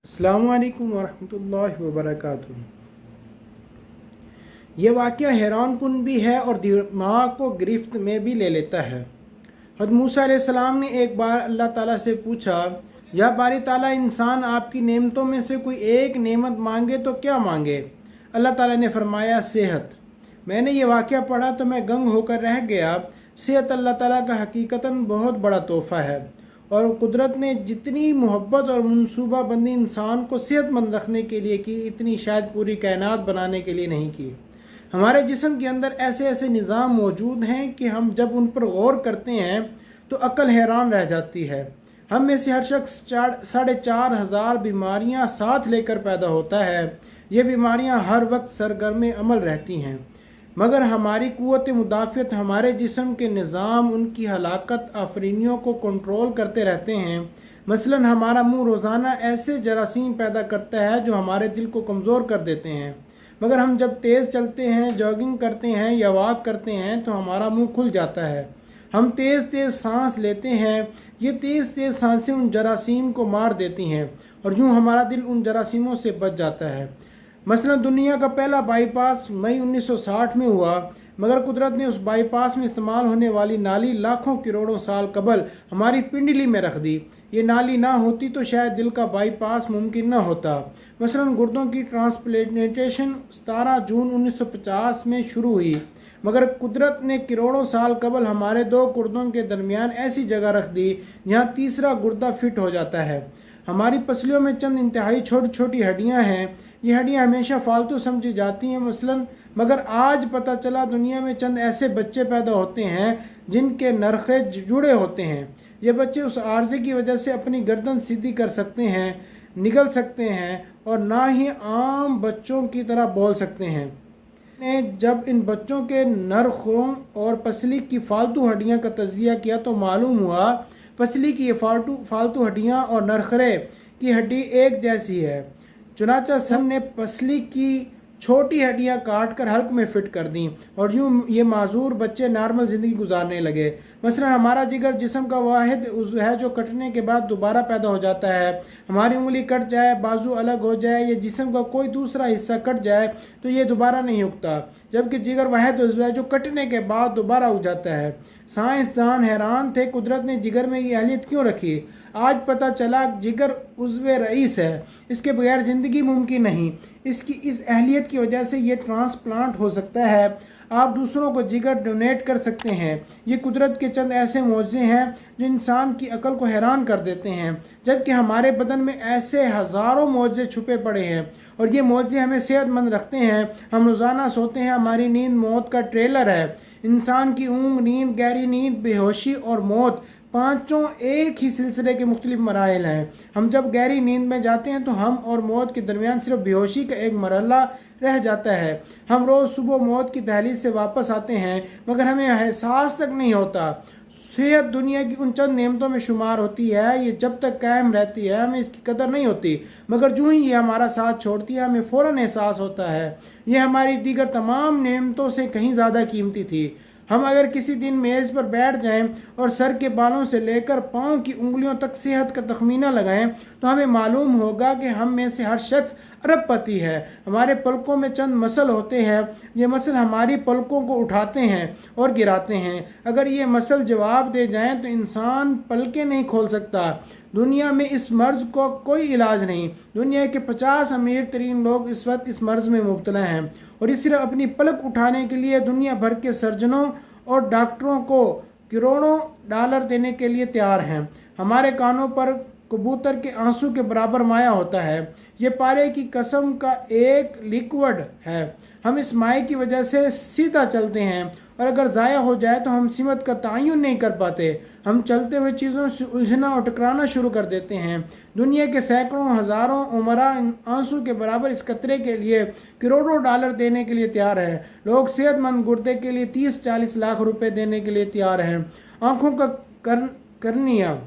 अस्सलामु अलैकुम वरहमतुल्लाहि वबरकातुहू। ये वाक़या हैरान कुन भी है और दिमाग को गिरफ्त में भी ले लेता है। हज़रत मूसा अलैहिस्सलाम ने एक बार अल्लाह ताला से पूछा, या बारी ताला, इंसान आपकी नेमतों में से कोई एक नेमत मांगे तो क्या मांगे? अल्लाह ताला ने फरमाया, सेहत। मैंने ये वाक़या पढ़ा तो मैं गंग होकर रह गया। सेहत अल्लाह ताला का हकीकतन बहुत बड़ा तोहफ़ा है, और कुदरत ने जितनी मोहब्बत और मनसूबाबंदी इंसान को सेहतमंद रखने के लिए की, इतनी शायद पूरी कायनात बनाने के लिए नहीं की। हमारे जिस्म के अंदर ऐसे ऐसे निज़ाम मौजूद हैं कि हम जब उन पर गौर करते हैं तो अक्ल हैरान रह जाती है। हम में से हर शख्स 4,500 बीमारियां साथ लेकर पैदा होता है। ये बीमारियां हर वक्त सरगर्म अमल रहती हैं, मगर हमारी क़ुव्वत मुदाफ़ियत, हमारे जिस्म के निज़ाम उनकी हलाकत आफरीनियों को कंट्रोल करते रहते हैं। मसलन हमारा मुंह रोज़ाना ऐसे जरासीम पैदा करता है जो हमारे दिल को कमज़ोर कर देते हैं, मगर हम जब तेज़ चलते हैं, जॉगिंग करते हैं या वॉक करते हैं तो हमारा मुंह खुल जाता है। हम तेज़ तेज़ सांस लेते हैं, ये तेज़ तेज़ सांसें उन जरासीम को मार देती हैं और यूँ हमारा दिल उन जरासीमों से बच जाता है। मसलन दुनिया का पहला बाईपास मई 1960 में हुआ, मगर कुदरत ने उस बाईपास में इस्तेमाल होने वाली नाली लाखों करोड़ों साल कबल हमारी पिंडली में रख दी। ये नाली ना होती तो शायद दिल का बाईपास मुमकिन ना होता। मसलन गुर्दों की ट्रांसप्लांटेशन 17 जून 1950 में शुरू हुई, मगर कुदरत ने करोड़ों साल कबल हमारे दो गुर्दों के दरमियान ऐसी जगह रख दी जहाँ तीसरा गुर्दा फिट हो जाता है। हमारी पसलियों में चंद इंतहाई छोटी छोटी हड्डियाँ हैं। ये हड्डियाँ हमेशा फालतू समझी जाती हैं मसलन, मगर आज पता चला दुनिया में चंद ऐसे बच्चे पैदा होते हैं जिनके नरखे जुड़े होते हैं। ये बच्चे उस आर्ज़े की वजह से अपनी गर्दन सीधी कर सकते हैं, निगल सकते हैं और ना ही आम बच्चों की तरह बोल सकते हैं। ने जब इन बच्चों के नरखों और पसली की फालतू हड्डियाँ का तज्जिया किया तो मालूम हुआ पसली की ये फालतू हड्डियाँ और नरखरे की हड्डी एक जैसी है। चुनाचा सब ने पसली की छोटी हड्डियाँ काट कर हल्क में फिट कर दी और यूँ ये माजूर बच्चे नॉर्मल ज़िंदगी गुजारने लगे। मसलन हमारा जिगर जिस्म का वाहिद उज़्व है जो कटने के बाद दोबारा पैदा हो जाता है। हमारी उंगली कट जाए, बाजू अलग हो जाए या जिस्म का कोई दूसरा हिस्सा कट जाए तो ये दोबारा नहीं उगता, जबकि जिगर वाहिद उज़्व है जो कटने के बाद दोबारा उग जाता है। साइंसदान हैरान थे कुदरत ने जिगर में ये अहलियत क्यों रखी। आज पता चला जिगर उज़्व रईस है, इसके बगैर ज़िंदगी मुमकिन नहीं। इसकी इस अहलियत की वजह से ये ट्रांसप्लांट हो सकता है। आप दूसरों को जिगर डोनेट कर सकते हैं। ये कुदरत के चंद ऐसे मौज़े हैं जो इंसान की अकल को हैरान कर देते हैं, जबकि हमारे बदन में ऐसे हज़ारों मौज़े छुपे पड़े हैं और ये मौज़े हमें सेहतमंद रखते हैं। हम रोज़ाना सोते हैं, हमारी नींद मौत का ट्रेलर है। इंसान की ऊँग, नींद, गहरी नींद, बेहोशी और मौत, पांचों एक ही सिलसिले के मुख्तलिफ मराइल हैं। हम जब गहरी नींद में जाते हैं तो हम और मौत के दरमियान सिर्फ बेहोशी का एक मरहला रह जाता है। हम रोज़ सुबह मौत की दहलीज से वापस आते हैं, मगर हमें एहसास तक नहीं होता। सेहत दुनिया की उन चंद नेमतों में शुमार होती है, ये जब तक कायम रहती है हमें इसकी कदर नहीं होती, मगर जो ही ये हमारा साथ छोड़ती है हमें फ़ौरन एहसास होता है ये हमारी दीगर तमाम नेमतों से कहीं ज़्यादा कीमती थी। हम अगर किसी दिन मेज़ पर बैठ जाएं और सर के बालों से लेकर पाँव की उंगलियों तक सेहत का तखमीना लगाएं तो हमें मालूम होगा कि हम में से हर शख्स अरबपति है। हमारे पलकों में चंद मसल होते हैं, ये मसल हमारी पलकों को उठाते हैं और गिराते हैं। अगर ये मसल जवाब दे जाएं तो इंसान पलकें नहीं खोल सकता। दुनिया में इस मर्ज़ को कोई इलाज नहीं। दुनिया के 50 अमीर तरीन लोग इस वक्त इस मर्ज़ में मुब्तला हैं और ये सिर्फ अपनी पलक उठाने के लिए दुनिया भर के सर्जनों और डॉक्टरों को करोड़ों डॉलर देने के लिए तैयार हैं। हमारे कानों पर कबूतर के आंसू के बराबर माया होता है। ये पारे की कसम का एक लिक्विड है। हम इस माए की वजह से सीधा चलते हैं और अगर ज़ाया हो जाए तो हम सिमत का तयन नहीं कर पाते। हम चलते हुए चीज़ों से उलझना और टकराना शुरू कर देते हैं। दुनिया के सैकड़ों हज़ारों उमरा आंसू के बराबर इस कतरे के लिए करोड़ों डॉलर देने के लिए तैयार हैं। लोग सेहतमंद गुर्दे के लिए 30-40 लाख रुपए देने के लिए तैयार हैं। आँखों का करनिया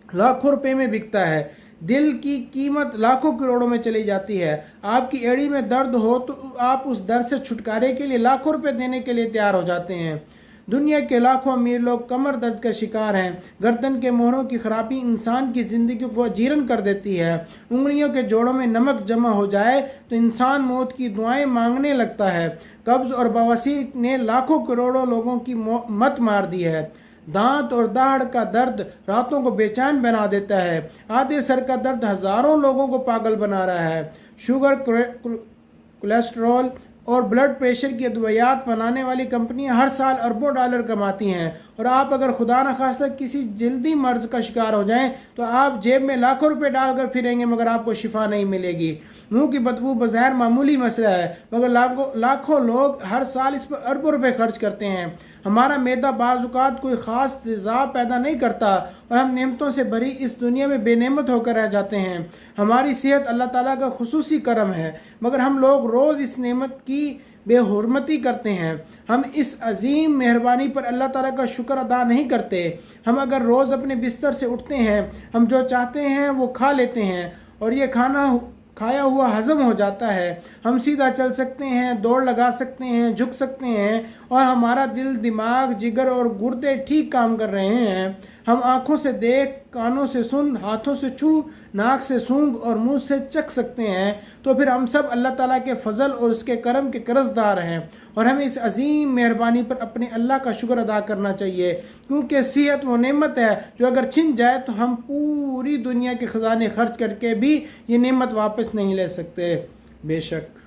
लाखों रुपए में बिकता है। दिल की कीमत लाखों करोड़ों में चली जाती है। आपकी एड़ी में दर्द हो तो आप उस दर्द से छुटकारे के लिए लाखों रुपए देने के लिए तैयार हो जाते हैं। دنیا کے لاکھوں امیر لوگ کمر درد کا شکار ہیں۔ گردن کے موہروں کی خرابی انسان کی زندگی کو اجیرن کر دیتی ہے۔ انگلیوں کے جوڑوں میں نمک جمع ہو جائے تو انسان موت کی دعائیں مانگنے لگتا ہے۔ قبض اور بواسیر نے لاکھوں کروڑوں لوگوں کی مت مار دی ہے۔ دانت اور داڑھ کا درد راتوں کو بے چین بنا دیتا ہے۔ آدھے سر کا درد ہزاروں لوگوں کو پاگل بنا رہا ہے۔ شوگر، کولیسٹرول اور بلڈ پریشر کی ادویات بنانے والی کمپنیاں ہر سال اربوں ڈالر کماتی ہیں، اور آپ اگر خدا نخواستہ کسی جلدی مرض کا شکار ہو جائیں تو آپ جیب میں لاکھوں روپے ڈال کر پھریں گے مگر آپ کو شفا نہیں ملے گی۔ منہ کی بدبو بظاہر معمولی مسئلہ ہے مگر لاکھوں لوگ ہر سال اس پر اربوں روپے خرچ کرتے ہیں۔ ہمارا معدہ بعض اوقات کوئی خاص تیزاب پیدا نہیں کرتا اور ہم نعمتوں سے بھری اس دنیا میں بے نعمت ہو کر رہ جاتے ہیں۔ ہماری صحت اللہ تعالیٰ کا خصوصی کرم ہے مگر ہم لوگ روز اس نعمت کی بے حرمتی کرتے ہیں۔ ہم اس عظیم مہربانی پر اللہ تعالیٰ کا شکر ادا نہیں کرتے۔ ہم اگر روز اپنے بستر سے اٹھتے ہیں، ہم جو چاہتے ہیں وہ کھا لیتے ہیں اور یہ کھایا ہوا ہضم ہو جاتا ہے۔ ہم سیدھا چل سکتے ہیں، دوڑ لگا سکتے ہیں، جھک سکتے ہیں اور ہمارا دل، دماغ، جگر اور گردے ٹھیک کام کر رہے ہیں۔ ہم آنکھوں سے دیکھ، کانوں سے سن، ہاتھوں سے چھو، ناک سے سونگھ اور منہ سے چکھ سکتے ہیں، تو پھر ہم سب اللہ تعالیٰ کے فضل اور اس کے کرم کے قرض دار ہیں، اور ہمیں اس عظیم مہربانی پر اپنے اللہ کا شکر ادا کرنا چاہیے، کیونکہ صحت وہ نعمت ہے جو اگر چھن جائے تو ہم پوری دنیا کے خزانے خرچ کر کے بھی یہ نعمت واپس نہیں لے سکتے۔ بے شک